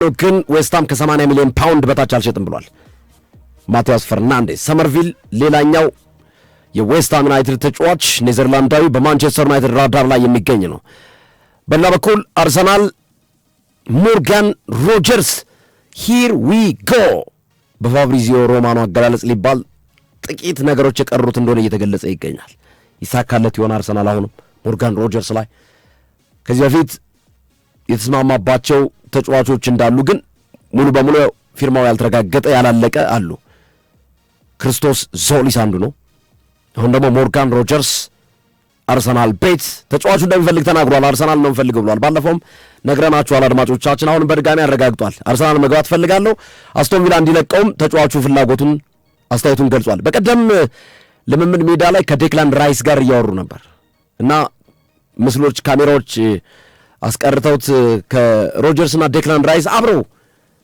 ግን ዌስትሃም ከ80 ሚሊዮን ፓውንድ በታች አልሸጥም ብሏል። ማቲያስ ፈርናንዴስ ሰመርቪል ሌላኛው የዌስትሃም ዩናይትድ ተጫዋች ኔዘርላንዳዊ በማንቸስተር ዩናይትድ ራዳር ላይ የሚገኝ ነው። በሌላ በኩል አርሰናል ሞርጋን ሮጀርስ ሂር ዊ ጎ በፋብሪዚዮ ሮማኖ አገላለጽ ሊባል ጥቂት ነገሮች የቀሩት እንደሆነ እየተገለጸ ይገኛል። ይሳካለት ይሆን አርሰናል አሁንም ሞርጋን ሮጀርስ ላይ? ከዚህ በፊት የተስማማባቸው ተጫዋቾች እንዳሉ ግን ሙሉ በሙሉ ፊርማው ያልተረጋገጠ ያላለቀ አሉ። ክርስቶስ ዞሊስ አንዱ ነው። አሁን ደግሞ ሞርጋን ሮጀርስ አርሰናል ቤት ተጫዋቹ እንደሚፈልግ ተናግሯል። አርሰናል ነው ፈልግ ብሏል። ባለፈውም ነግረናችኋል አድማጮቻችን። አሁንም በድጋሚ ያረጋግጧል። አርሰናል መግባት ፈልጋለሁ፣ አስቶን ቪላ እንዲለቀውም ተጫዋቹ ፍላጎቱን አስተያየቱን ገልጿል። በቀደም ልምምድ ሜዳ ላይ ከዴክላን ራይስ ጋር እያወሩ ነበር እና ምስሎች ካሜራዎች አስቀርተውት ከሮጀርስና ዴክላን ራይስ አብረው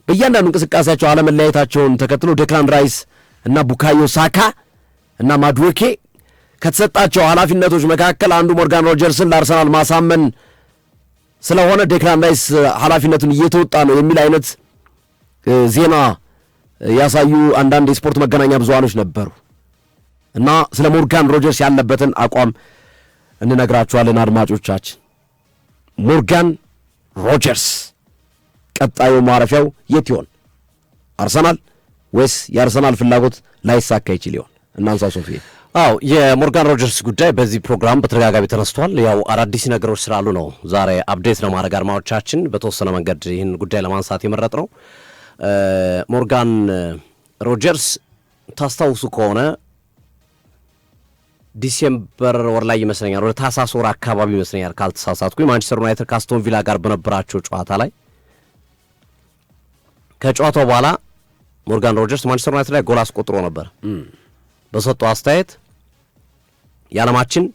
በእያንዳንዱ እንቅስቃሴያቸው አለመለያየታቸውን ተከትሎ ዴክላን ራይስ እና ቡካዮ ሳካ እና ማድዌኬ ከተሰጣቸው ኃላፊነቶች መካከል አንዱ ሞርጋን ሮጀርስን ለአርሰናል ማሳመን ስለሆነ ዴክላን ራይስ ኃላፊነቱን እየተወጣ ነው የሚል አይነት ዜና ያሳዩ አንዳንድ የስፖርት መገናኛ ብዙሃኖች ነበሩ እና ስለ ሞርጋን ሮጀርስ ያለበትን አቋም እንነግራችኋለን አድማጮቻችን። ሞርጋን ሮጀርስ ቀጣዩ ማረፊያው የት ይሆን? አርሰናል ወይስ የአርሰናል ፍላጎት ላይሳካ ይችል ይሆን? እናንሳ ሶፊ። የሞርጋን ሮጀርስ ጉዳይ በዚህ ፕሮግራም በተደጋጋሚ ተነስቷል። ያው አዳዲስ ነገሮች ስላሉ ነው ዛሬ አፕዴት ለማድረግ አድማጮቻችን በተወሰነ መንገድ ይህን ጉዳይ ለማንሳት የመረጥ ነው። ሞርጋን ሮጀርስ ታስታውሱ ከሆነ ዲሴምበር ወር ላይ ይመስለኛል፣ ወደ ታህሳስ ወር አካባቢ ይመስለኛል ካልተሳሳትኩኝ፣ ማንቸስተር ዩናይትድ ከአስቶን ቪላ ጋር በነበራቸው ጨዋታ ላይ ከጨዋታው በኋላ ሞርጋን ሮጀርስ ማንቸስተር ዩናይትድ ላይ ጎል አስቆጥሮ ነበር። በሰጠው አስተያየት የዓለማችን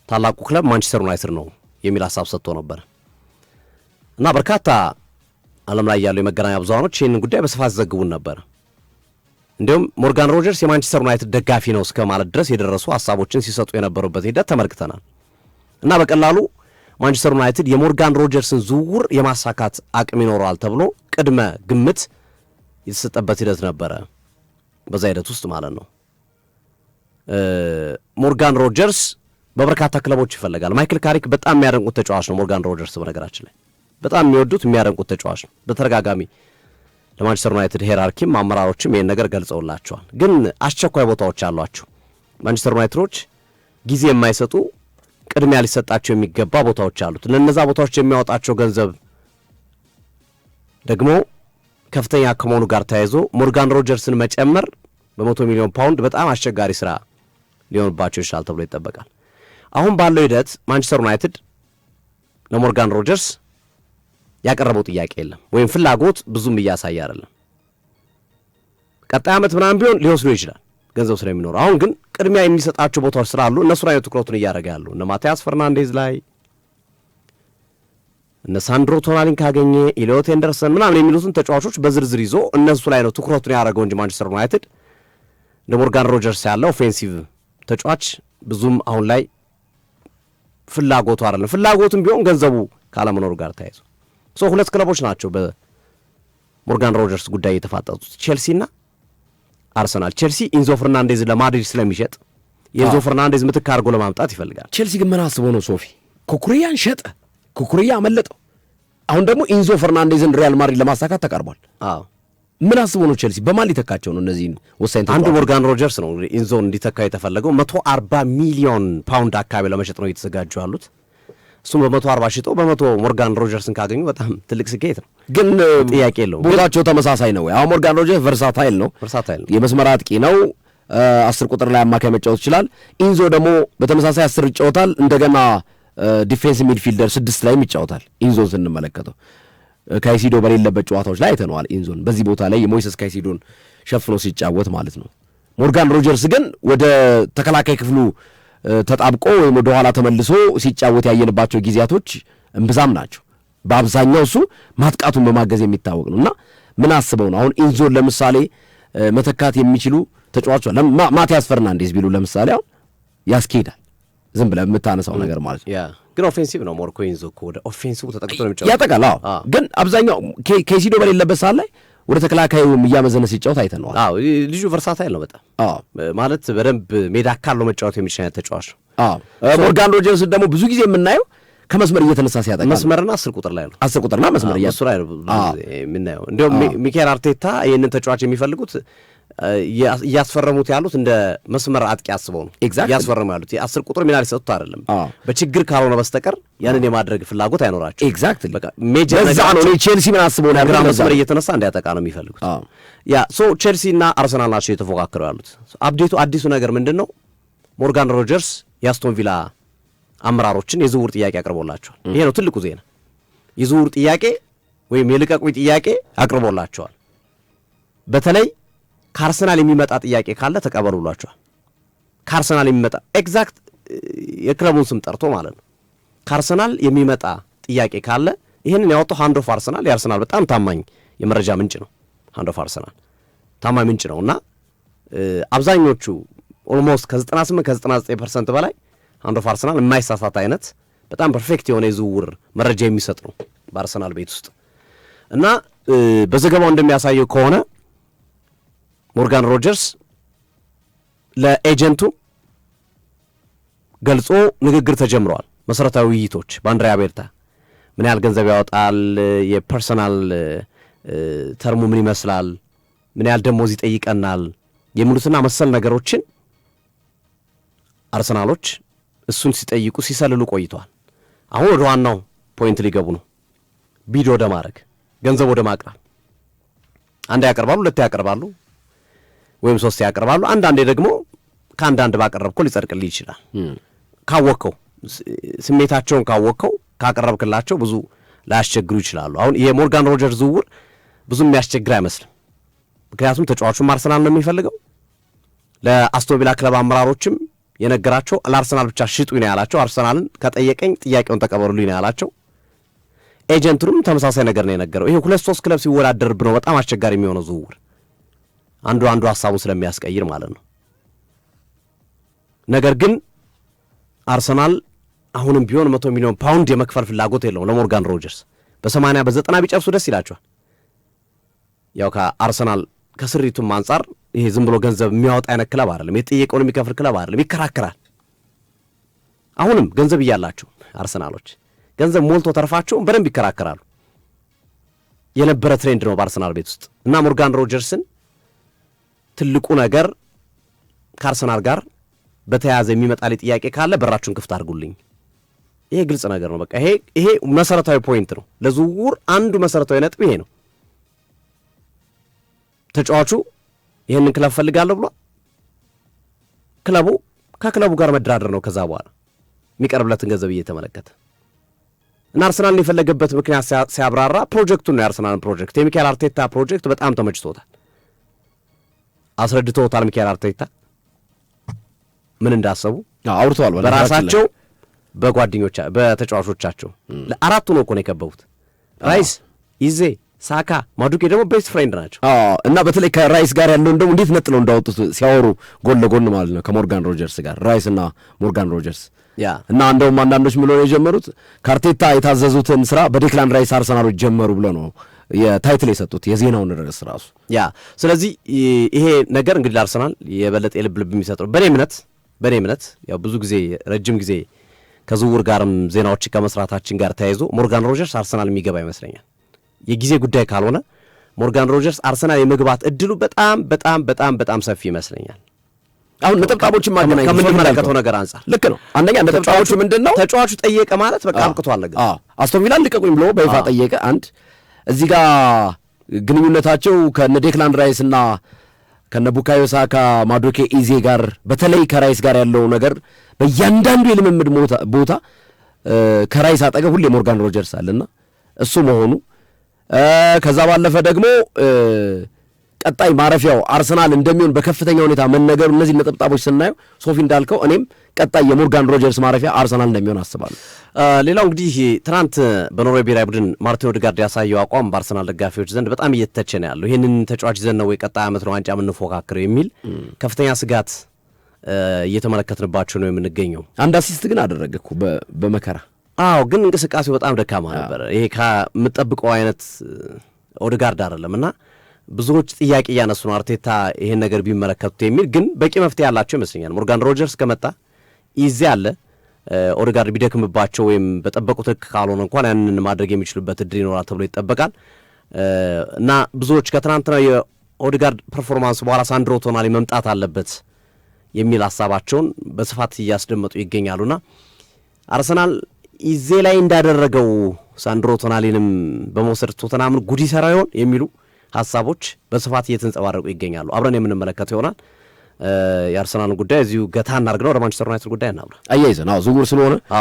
ታላቁ ክለብ ማንቸስተር ዩናይትድ ነው የሚል ሀሳብ ሰጥቶ ነበር እና በርካታ ዓለም ላይ ያሉ የመገናኛ ብዙሃኖች ይህንን ጉዳይ በስፋት ዘግቡን ነበር። እንዲሁም ሞርጋን ሮጀርስ የማንቸስተር ዩናይትድ ደጋፊ ነው እስከ ማለት ድረስ የደረሱ ሀሳቦችን ሲሰጡ የነበሩበት ሂደት ተመልክተናል እና በቀላሉ ማንቸስተር ዩናይትድ የሞርጋን ሮጀርስን ዝውውር የማሳካት አቅም ይኖረዋል ተብሎ ቅድመ ግምት የተሰጠበት ሂደት ነበረ። በዛ ሂደት ውስጥ ማለት ነው ሞርጋን ሮጀርስ በበርካታ ክለቦች ይፈልጋል። ማይክል ካሪክ በጣም የሚያደንቁት ተጫዋች ነው ሞርጋን ሮጀርስ። በነገራችን ላይ በጣም የሚወዱት የሚያደንቁት ተጫዋች ነው። በተደጋጋሚ ለማንቸስተር ዩናይትድ ሄራርኪም አመራሮችም ይህን ነገር ገልጸውላቸዋል። ግን አስቸኳይ ቦታዎች አሏቸው ማንቸስተር ዩናይትዶች፣ ጊዜ የማይሰጡ ቅድሚያ ሊሰጣቸው የሚገባ ቦታዎች አሉት። ለነዛ ቦታዎች የሚያወጣቸው ገንዘብ ደግሞ ከፍተኛ ከመሆኑ ጋር ተያይዞ ሞርጋን ሮጀርስን መጨመር በ100 ሚሊዮን ፓውንድ በጣም አስቸጋሪ ስራ ሊሆንባቸው ይችላል ተብሎ ይጠበቃል። አሁን ባለው ሂደት ማንቸስተር ዩናይትድ ለሞርጋን ሮጀርስ ያቀረበው ጥያቄ የለም ወይም ፍላጎት ብዙም እያሳየ አይደለም። ቀጣይ ዓመት ምናምን ቢሆን ሊወስዱ ይችላል ገንዘብ ስለሚኖር። አሁን ግን ቅድሚያ የሚሰጣቸው ቦታዎች ስላሉ እነሱ ላይ ትኩረቱን እያደረገ ያሉ እነ ማቲያስ ፈርናንዴዝ ላይ እነ ሳንድሮ ቶናሊን ካገኘ ኢሊዮት ኤንደርሰን ምናምን የሚሉትን ተጫዋቾች በዝርዝር ይዞ እነሱ ላይ ነው ትኩረቱን ያደረገው እንጂ ማንቸስተር ዩናይትድ እንደ ሞርጋን ሮጀርስ ያለ ኦፌንሲቭ ተጫዋች ብዙም አሁን ላይ ፍላጎቱ አይደለም። ፍላጎቱም ቢሆን ገንዘቡ ካለመኖሩ ጋር ተያይዞ ሁለት ክለቦች ናቸው በሞርጋን ሮጀርስ ጉዳይ የተፋጠጡት፣ ቼልሲና አርሰናል። ቼልሲ ኢንዞ ፈርናንዴዝ ለማድሪድ ስለሚሸጥ የኢንዞ ፈርናንዴዝ ምትክ አድርጎ ለማምጣት ይፈልጋል። ቼልሲ ግን ምን አስቦ ነው ሶፊ? ኩኩሪያን ሸጠ፣ ኩኩሪያ አመለጠው። አሁን ደግሞ ኢንዞ ፈርናንዴዝን ሪያል ማድሪድ ለማሳካት ተቃርቧል። ምን አስቦ ነው ቼልሲ? በማን ሊተካቸው ነው እነዚህን ወሳኝ ተጫዋቾች? አንዱ ሞርጋን ሮጀርስ ነው ኢንዞን እንዲተካ የተፈለገው። 140 ሚሊዮን ፓውንድ አካባቢ ለመሸጥ ነው እየተዘጋጁ ያሉት። እሱም በ140 ሽጠው በ100 ሞርጋን ሮጀርስን ካገኙ በጣም ትልቅ ስኬት ነው። ግን ጥያቄ የለውም። ቦታቸው ተመሳሳይ ነው። አሁን ሞርጋን ሮጀርስ ቨርሳታይል ነው፣ የመስመር አጥቂ ነው። 10 ቁጥር ላይ አማካይ መጫወት ይችላል። ኢንዞ ደግሞ በተመሳሳይ 10 ይጫወታል። እንደገና ዲፌንስ ሚድፊልደር 6 ላይም ይጫወታል። ኢንዞን ስንመለከተው ካይሲዶ በሌለበት ጨዋታዎች ላይ አይተነዋል። ኢንዞን በዚህ ቦታ ላይ የሞይሰስ ካይሲዶን ሸፍኖ ሲጫወት ማለት ነው። ሞርጋን ሮጀርስ ግን ወደ ተከላካይ ክፍሉ ተጣብቆ ወይም ወደ ኋላ ተመልሶ ሲጫወት ያየንባቸው ጊዜያቶች እምብዛም ናቸው። በአብዛኛው እሱ ማጥቃቱን በማገዝ የሚታወቅ ነው እና ምን አስበው ነው አሁን ኢንዞን ለምሳሌ መተካት የሚችሉ ተጫዋቾች ማቲያስ ፈርናንዴዝ ቢሉ ለምሳሌ አሁን ያስኬዳል። ዝም ብለህ የምታነሳው ነገር ማለት ነው። ግን ኦፌንሲቭ ነው። ሞርኮ ኢንዞ እኮ ወደ ኦፌንሲቭ ተጠቅቶ ነው የሚጫወተው። ያጠቃል። ግን አብዛኛው ኬሲዶ በሌለበት ሰዓት ላይ ወደ ተከላካዩም እያመዘነ ሲጫወት አይተነዋል። ልጁ ቨርሳታይል ነው በጣም ማለት በደንብ ሜዳ ካለው መጫወት የሚችል አይነት ተጫዋች ነው። ሞርጋን ሮጀርስ ደግሞ ብዙ ጊዜ የምናየው ከመስመር እየተነሳ ሲያጠቃ መስመርና 10 ቁጥር ላይ ነው። 10 ቁጥርና መስመር እሱ ላይ ነው የምናየው። እንዲያውም ሚኬል አርቴታ ይህንን ተጫዋች የሚፈልጉት እያስፈረሙት ያሉት እንደ መስመር አጥቂ አስበው ነው እያስፈረሙ ያሉት። የ10 ቁጥር ሚና ሊሰጡት አይደለም። በችግር ካልሆነ በስተቀር ያንን የማድረግ ፍላጎት አይኖራቸው። ኤግዛክትሊ በቃ ሜጀር በዛ ነው ቼልሲ ምን አስበው ነው ግራ መስመር እየተነሳ እንዲያጠቃ ነው የሚፈልጉት። ያ ሶ ቼልሲ እና አርሰናል ናቸው እየተፎካከሩ ያሉት። አዲሱ ነገር ምንድነው? ሞርጋን ሮጀርስ የአስቶን ቪላ አመራሮችን የዝውውር ጥያቄ አቅርቦላቸዋል። ይሄ ነው ትልቁ ዜና። የዝውውር ጥያቄ ወይም የልቀቁኝ ጥያቄ አቅርቦላቸዋል። በተለይ ከአርሰናል የሚመጣ ጥያቄ ካለ ተቀበሉ ብሏቸዋል። ከአርሰናል የሚመጣ ኤግዛክት የክለቡን ስም ጠርቶ ማለት ነው። ከአርሰናል የሚመጣ ጥያቄ ካለ ይህንን ያወጣው ሃንድ ኦፍ አርሰናል፣ የአርሰናል በጣም ታማኝ የመረጃ ምንጭ ነው። ሃንድ ኦፍ አርሰናል ታማኝ ምንጭ ነው እና አብዛኞቹ ኦልሞስት ከ98 ከ99% በላይ ሃንድ ኦፍ አርሰናል የማይሳሳት አይነት በጣም ፐርፌክት የሆነ የዝውውር መረጃ የሚሰጥ ነው በአርሰናል ቤት ውስጥ እና በዘገባው እንደሚያሳየው ከሆነ ሞርጋን ሮጀርስ ለኤጀንቱ ገልጾ ንግግር ተጀምረዋል። መሰረታዊ ውይይቶች በአንድሪያ ቤርታ ምን ያህል ገንዘብ ያወጣል፣ የፐርሰናል ተርሙ ምን ይመስላል፣ ምን ያህል ደሞዝ ይጠይቀናል የሚሉትና መሰል ነገሮችን አርሰናሎች እሱን ሲጠይቁ ሲሰልሉ ቆይተዋል። አሁን ወደ ዋናው ፖይንት ሊገቡ ነው። ቢድ ወደ ማድረግ ገንዘብ ወደ ማቅረብ አንድ ያቀርባሉ፣ ሁለት ያቀርባሉ ወይም 3 ያቀርባሉ። አንዳንዴ ደግሞ ከአንዳንድ ባቀረብከው ሊጸድቅልህ ይችላል። ካወቅከው ስሜታቸውን ካወቅከው ካቀረብክላቸው ብዙ ላያስቸግሩ ይችላሉ። አሁን የሞርጋን ሮጀርስ ዝውውር ብዙም የሚያስቸግር አይመስልም። ምክንያቱም ተጫዋቹም አርሰናል ነው የሚፈልገው። ለአስቶን ቪላ ክለብ አመራሮችም የነገራቸው ለአርሰናል ብቻ ሽጡኝ ነው ያላቸው። አርሰናልን ከጠየቀኝ ጥያቄውን ተቀበሉልኝ ነው ያላቸው። ኤጀንቱንም ተመሳሳይ ነገር ነው የነገረው። ይሄ 2-3 ክለብ ሲወዳደርብ ነው በጣም አስቸጋሪ የሚሆነው ዝውውር አንዱ ሀሳቡን ስለሚያስቀይር ማለት ነው። ነገር ግን አርሰናል አሁንም ቢሆን 100 ሚሊዮን ፓውንድ የመክፈል ፍላጎት የለውም ለሞርጋን ሮጀርስ። በ80 በ90 ቢጨርሱ ደስ ይላቸዋል። ያው ከአርሰናል ከስሪቱም አንጻር ይሄ ዝም ብሎ ገንዘብ የሚያወጣ አይነት ክለብ አይደለም። የጠየቀውን የሚከፍል ክለብ አይደለም። ይከራከራል። አሁንም ገንዘብ እያላቸው አርሰናሎች ገንዘብ ሞልቶ ተርፋቸውን በደንብ ይከራከራሉ። የነበረ ትሬንድ ነው በአርሰናል ቤት ውስጥ እና ሞርጋን ሮጀርስን ትልቁ ነገር ከአርሰናል ጋር በተያያዘ የሚመጣልኝ ጥያቄ ካለ በራችሁን ክፍት አድርጉልኝ። ይሄ ግልጽ ነገር ነው። በቃ ይሄ መሰረታዊ ፖይንት ነው። ለዝውውር አንዱ መሰረታዊ ነጥብ ይሄ ነው። ተጫዋቹ ይህንን ክለብ ፈልጋለሁ ብሏል። ክለቡ ከክለቡ ጋር መደራደር ነው። ከዛ በኋላ የሚቀርብለትን ገንዘብ እየተመለከተ እና አርሰናልን የፈለገበት ምክንያት ሲያብራራ ፕሮጀክቱን ነው። የአርሰናልን ፕሮጀክት የሚካኤል አርቴታ ፕሮጀክት በጣም ተመችቶታል። አስረድተውታል። ሚካኤል አርቴታ ምን እንዳሰቡ አውርተዋል። በራሳቸው በተጫዋቾቻቸው ለአራቱ ነው እኮ ነው የከበቡት። ራይስ፣ ኢዜ፣ ሳካ፣ ማዱኬ ደግሞ ቤስት ፍሬንድ ናቸው እና በተለይ ከራይስ ጋር ያለው እንደው እንዴት ነጥለው እንዳወጡት ሲያወሩ ጎን ለጎን ማለት ነው ከሞርጋን ሮጀርስ ጋር ራይስ እና ሞርጋን ሮጀርስ እና እንደውም አንዳንዶች ምሎ ነው የጀመሩት ከአርቴታ የታዘዙትን ስራ በዴክላን ራይስ አርሰናሎች ጀመሩ ብሎ ነው የታይትል የሰጡት የዜናውን ርዕስ ራሱ። ስለዚህ ይሄ ነገር እንግዲህ ለአርሰናል የበለጠ የልብ የሚሰጠው በእኔ እምነት ያው ብዙ ጊዜ ረጅም ጊዜ ከዝውውር ጋርም ዜናዎች ከመስራታችን ጋር ተያይዞ ሞርጋን ሮጀርስ አርሰናል የሚገባ ይመስለኛል። የጊዜ ጉዳይ ካልሆነ ሞርጋን ሮጀርስ አርሰናል የመግባት እድሉ በጣም በጣም በጣም በጣም ሰፊ ይመስለኛል። አሁን ነጥብጣቦችን ማገናኘት ከምንመለከተው ነገር አንጻር ልክ ነው። አንደኛ ነጥብጣቦቹ ምንድነው? ተጫዋቹ ጠየቀ ማለት በቃ አብቅቷል ነገር። አስቶን ቪላን ልቀቁኝ ብሎ በይፋ ጠየቀ። አንድ እዚህ ጋር ግንኙነታቸው ከነ ዴክላን ራይስ እና ከነ ቡካዮ ሳካ፣ ማዱኬ፣ ኢዜ ጋር በተለይ ከራይስ ጋር ያለው ነገር በእያንዳንዱ የልምምድ ቦታ ከራይስ አጠገብ ሁሌ ሞርጋን ሮጀርስ አለና እሱ መሆኑ ከዛ ባለፈ ደግሞ ቀጣይ ማረፊያው አርሰናል እንደሚሆን በከፍተኛ ሁኔታ መነገሩ እነዚህ ነጥብጣቦች ስናየው ሶፊ እንዳልከው እኔም ቀጣይ የሞርጋን ሮጀርስ ማረፊያ አርሰናል እንደሚሆን አስባለሁ። ሌላው እንግዲህ ትናንት በኖርዌይ ብሔራዊ ቡድን ማርቲን ኦዴጋርድ ያሳየው አቋም በአርሰናል ደጋፊዎች ዘንድ በጣም እየተተቸ ነው ያለው። ይህንን ተጫዋች ይዘን ነው ወይ ቀጣይ ዓመት ነው ዋንጫ የምንፎካክረው የሚል ከፍተኛ ስጋት እየተመለከትንባቸው ነው የምንገኘው። አንድ አሲስት ግን አደረገ እኮ በመከራ አዎ ግን እንቅስቃሴው በጣም ደካማ ነበር። ይሄ ከምጠብቀው አይነት ኦዴጋርድ አይደለም እና ብዙዎች ጥያቄ እያነሱ ነው አርቴታ ይሄን ነገር ቢመለከቱት የሚል ግን በቂ መፍትሄ ያላቸው ይመስለኛል። ሞርጋን ሮጀርስ ከመጣ ኢዜ አለ ኦዴጋርድ ቢደክምባቸው ወይም በጠበቁት ልክ ካልሆነ እንኳን ያንን ማድረግ የሚችሉበት እድል ይኖራል ተብሎ ይጠበቃል እና ብዙዎች ከትናንትናው የኦዴጋርድ ፐርፎርማንስ በኋላ ሳንድሮ ቶናሊ መምጣት አለበት የሚል ሀሳባቸውን በስፋት እያስደመጡ ይገኛሉና አርሰናል ኢዜ ላይ እንዳደረገው ሳንድሮ ቶናሊንም በመውሰድ ቶተናምን ጉድ ይሰራ ይሆን የሚሉ ሀሳቦች በስፋት እየተንጸባረቁ ይገኛሉ። አብረን የምንመለከተው ይሆናል። የአርሰናልን ጉዳይ እዚሁ ገታ እናድርግና ወደ ማንቸስተር ዩናይትድ ጉዳይ እናብራ። አያይዘን ዝውውር ስለሆነ